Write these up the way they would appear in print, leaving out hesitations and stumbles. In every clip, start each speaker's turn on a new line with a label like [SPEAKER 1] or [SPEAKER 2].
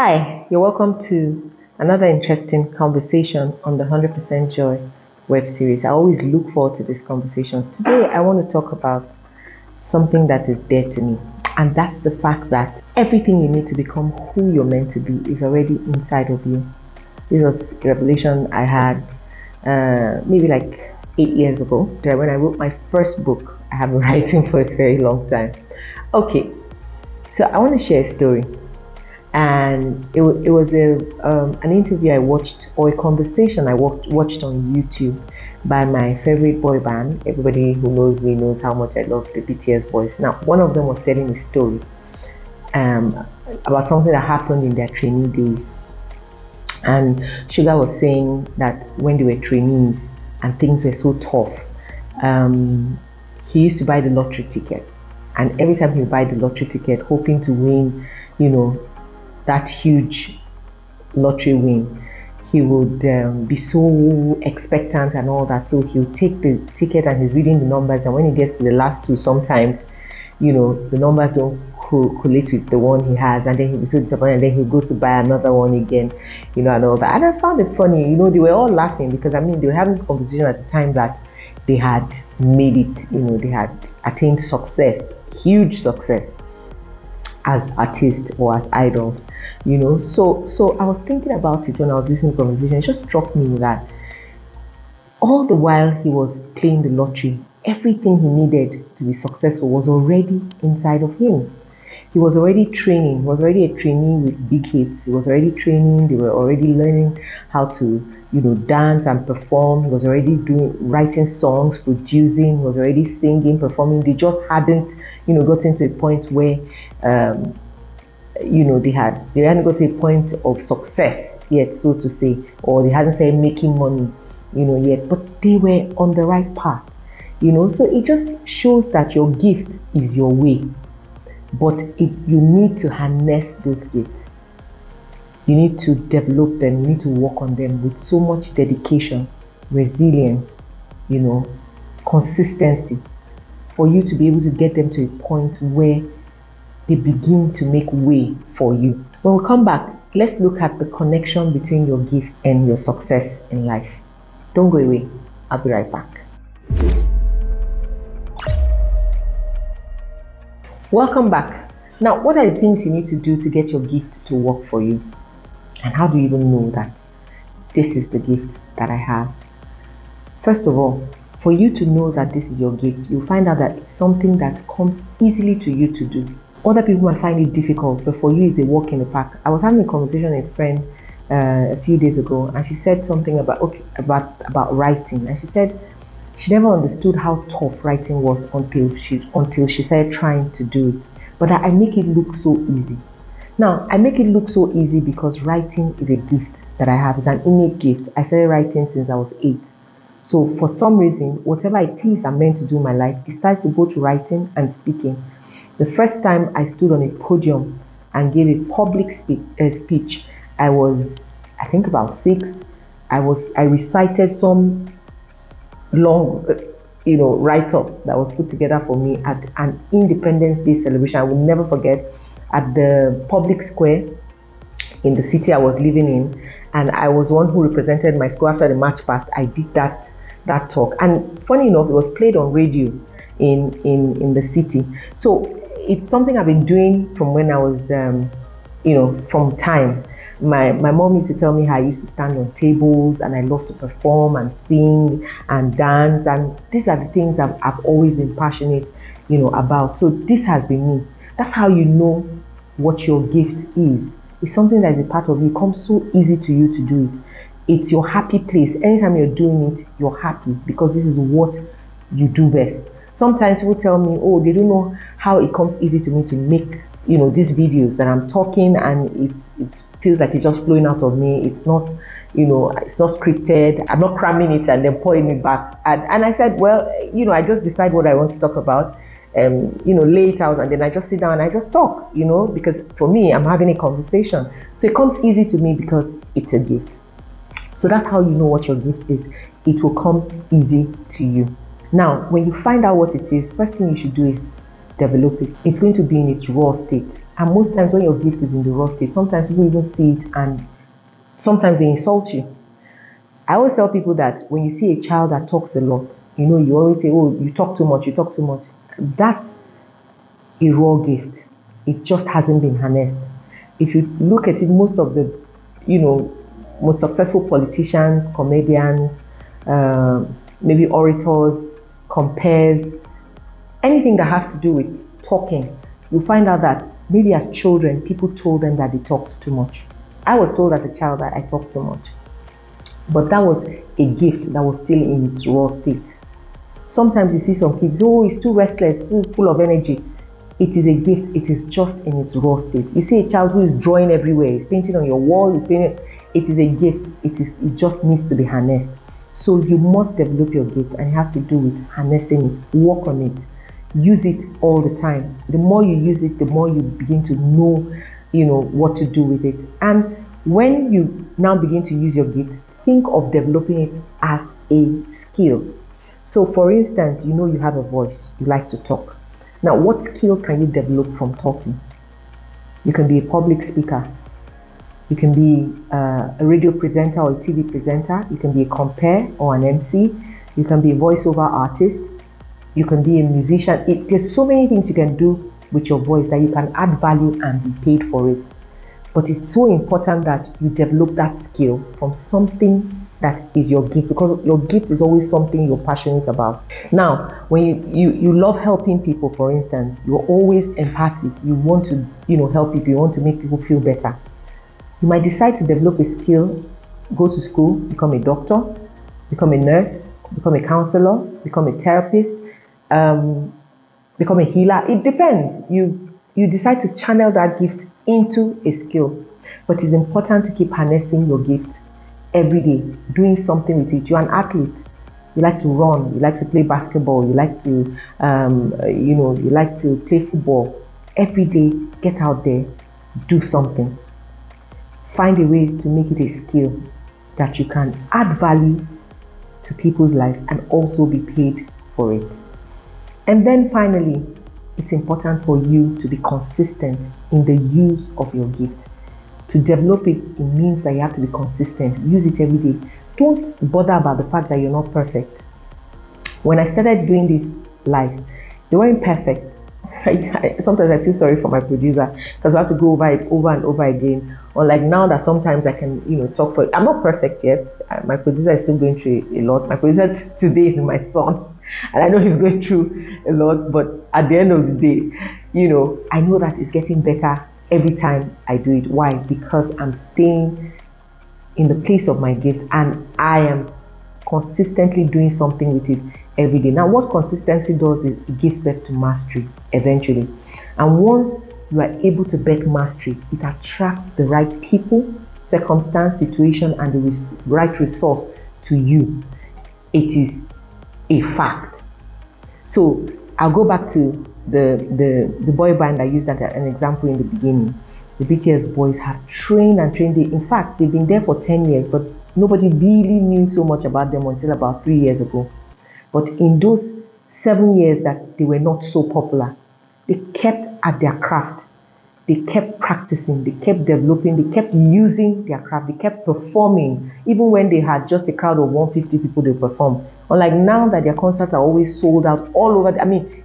[SPEAKER 1] Hi, you're welcome to another interesting conversation on the 100% Joy web series. I always look forward to these conversations. Today, I want to talk about something that is dear to me, and that's the fact that everything you need to become who you're meant to be is already inside of you. This was a revelation I had maybe like 8 years ago when I wrote my first book. I have been writing for a very long time. Okay, so I want to share a story. And it was an interview I watched, or a conversation I watched on YouTube by my favorite boy band. Everybody who knows me knows how much I love the BTS boys. Now, one of them was telling a story about something that happened in their trainee days. And Sugar was saying that when they were trainees and things were so tough, he used to buy the lottery ticket. And every time he would buy the lottery ticket, hoping to win, that huge lottery win, he would be so expectant and all that. So he'll take the ticket and he's reading the numbers, and when he gets to the last two, sometimes the numbers don't correlate with the one he has, and then he'll be so disappointed, and then he'll go to buy another one again, and all that. And I found it funny, they were all laughing because they were having this conversation at the time that they had made it, they had attained success, huge success as artists or as idols, so I was thinking about it when I was listening to the conversation. It just struck me that all the while he was playing the lottery, everything he needed to be successful was already inside of him. He was already training. He was already a trainee with big hits. He was already training. They were already learning how to, dance and perform. He was already writing songs, producing. He was already singing, performing. They just hadn't, gotten to a point where, they hadn't got to a point of success yet, so to say, or they hadn't started making money, yet. But they were on the right path, So it just shows that your gift is your way. But you need to harness those gifts. You need to develop them. You need to work on them with so much dedication, resilience, consistency, for you to be able to get them to a point where they begin to make way for you. When we come back, let's look at the connection between your gift and your success in life. Don't go away. I'll be right back. Welcome back. Now, what are the things you need to do to get your gift to work for you? And how do you even know that this is the gift that I have? First of all, for you to know that this is your gift, you'll find out that it's something that comes easily to you to do. Other people might find it difficult, but for you, it's a walk in the park. I was having a conversation with a friend a few days ago, and she said something about writing. And she said she never understood how tough writing was until she started trying to do it. But I make it look so easy. Now, I make it look so easy because writing is a gift that I have. It's an innate gift. I started writing since I was 8. So for some reason, whatever it is I'm meant to do in my life, it starts to both writing and speaking. The first time I stood on a podium and gave a public speech, I was, I think, about 6. I recited some long, write-up that was put together for me at an Independence Day celebration. I will never forget, at the public square in the city I was living in, and I was one who represented my school. After the march passed, I did that talk, and funny enough, it was played on radio in the city. So it's something I've been doing from when I was, from time. My mom used to tell me how I used to stand on tables and I love to perform and sing and dance, and these are the things I've always been passionate, about. So this has been me. That's how you know what your gift is. It's something that is a part of you. It comes so easy to you to do it. It's your happy place. Anytime you're doing it, you're happy because this is what you do best. Sometimes people tell me, they don't know how it comes easy to me to make, these videos that I'm talking, and it feels like it's just flowing out of me. It's not, it's not scripted. I'm not cramming it and then pouring it back. And I said, well, I just decide what I want to talk about, lay it out, and then I just sit down and I just talk, because for me, I'm having a conversation. So it comes easy to me because it's a gift. So that's how you know what your gift is. It will come easy to you. Now, when you find out what it is, first thing you should do is develop it. It's going to be in its raw state. And most times when your gift is in the raw state, sometimes people even see it and sometimes they insult you. I always tell people that when you see a child that talks a lot, you always say, oh, you talk too much, you talk too much. That's a raw gift. It just hasn't been harnessed. If you look at it, most of the, most successful politicians, comedians, maybe orators, compares, anything that has to do with talking, you'll find out that maybe as children, people told them that they talked too much. I was told as a child that I talked too much. But that was a gift that was still in its raw state. Sometimes you see some kids, oh, he's too restless, too full of energy. It is a gift, it is just in its raw state. You see a child who is drawing everywhere, he's painting on your wall, it is a gift, it just needs to be harnessed. So you must develop your gift, and it has to do with harnessing it, work on it, use it all the time. The more you use it, the more you begin to know, what to do with it. And when you now begin to use your gift, think of developing it as a skill. So for instance, you have a voice, you like to talk. Now, what skill can you develop from talking? You can be a public speaker. You can be a radio presenter or a TV presenter. You can be a compere or an MC. You can be a voiceover artist. You can be a musician. There's so many things you can do with your voice that you can add value and be paid for it. But it's so important that you develop that skill from something that is your gift, because your gift is always something you're passionate about. Now, when you love helping people, for instance, you're always empathic. You want to, help people. You want to make people feel better. You might decide to develop a skill, go to school, become a doctor, become a nurse, become a counselor, become a therapist, become a healer. It depends. You decide to channel that gift into a skill. But it's important to keep harnessing your gift every day, doing something with it. You're an athlete. You like to run, you like to play basketball, you like to you like to play football. Every day, get out there, do something. Find a way to make it a skill that you can add value to people's lives and also be paid for it. And then finally, it's important for you to be consistent in the use of your gift. To develop it, it means that you have to be consistent. Use it every day. Don't bother about the fact that you're not perfect. When I started doing these lives, they weren't perfect. Sometimes I feel sorry for my producer because I have to go over it over and over again. Unlike now that sometimes I can, talk for it. I'm not perfect yet. My producer is still going through a lot. My producer today is my son. And I know he's going through a lot. But at the end of the day, I know that it's getting better every time I do it. Why? Because I'm staying in the place of my gift and I am consistently doing something with it every day. Now, what consistency does is it gives birth to mastery eventually. And once you are able to birth mastery, it attracts the right people, circumstance, situation, and the right resource to you. It is a fact. So I'll go back to the boy band I used as an example in the beginning. The BTS boys have trained and trained. In fact, they've been there for 10 years, but nobody really knew so much about them until about 3 years ago. But in those 7 years that they were not so popular, they kept at their craft. They kept practicing, they kept developing, they kept using their craft, they kept performing. Even when they had just a crowd of 150 people, they performed. Unlike now that their concerts are always sold out all over.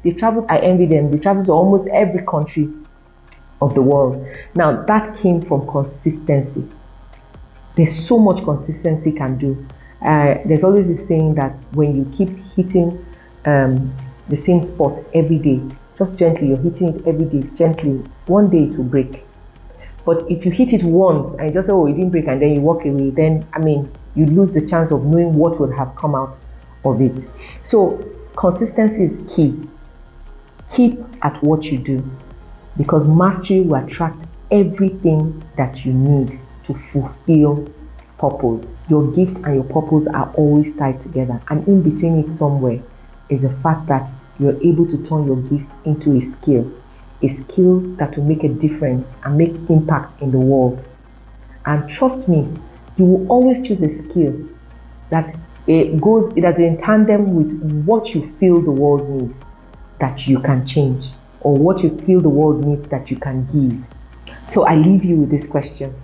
[SPEAKER 1] They traveled, I envy them, they traveled to almost every country of the world. Now, that came from consistency. There's so much consistency can do. There's always this saying that when you keep hitting the same spot every day, just gently, you're hitting it every day, gently, one day it will break. But if you hit it once and you just say, oh, it didn't break, and then you walk away, then, you lose the chance of knowing what would have come out of it. So, consistency is key. Keep at what you do, because mastery will attract everything that you need to fulfill purpose. Your gift and your purpose are always tied together, and in between it somewhere is the fact that you're able to turn your gift into a skill that will make a difference and make impact in the world. And trust me, you will always choose a skill that it is in tandem with what you feel the world needs, that you can change. or what you feel the world needs that you can give. So I leave you with this question.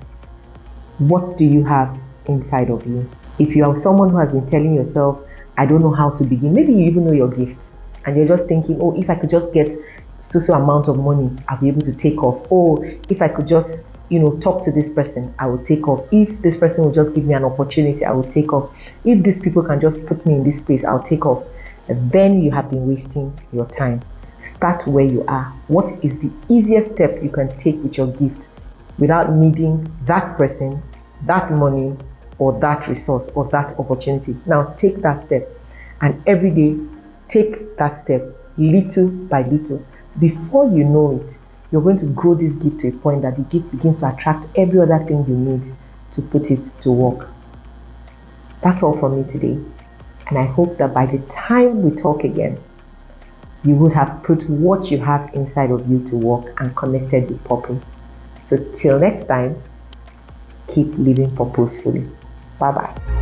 [SPEAKER 1] What do you have inside of you? If you are someone who has been telling yourself, I don't know how to begin, maybe you even know your gifts and you're just thinking, oh, if I could just get so amount of money, I'll be able to take off. Oh, if I could just, talk to this person, I will take off. If this person will just give me an opportunity, I will take off. If these people can just put me in this place, I'll take off. And then you have been wasting your time. Start where you are. What is the easiest step you can take with your gift without needing that person, that money, or that resource, or that opportunity? Now take that step, and every day take that step little by little. Before you know it, you're going to grow this gift to a point that the gift begins to attract every other thing you need to put it to work. That's all from me today. And I hope that by the time we talk again, you will have put what you have inside of you to work and connected with purpose. So till next time, keep living purposefully. Bye-bye.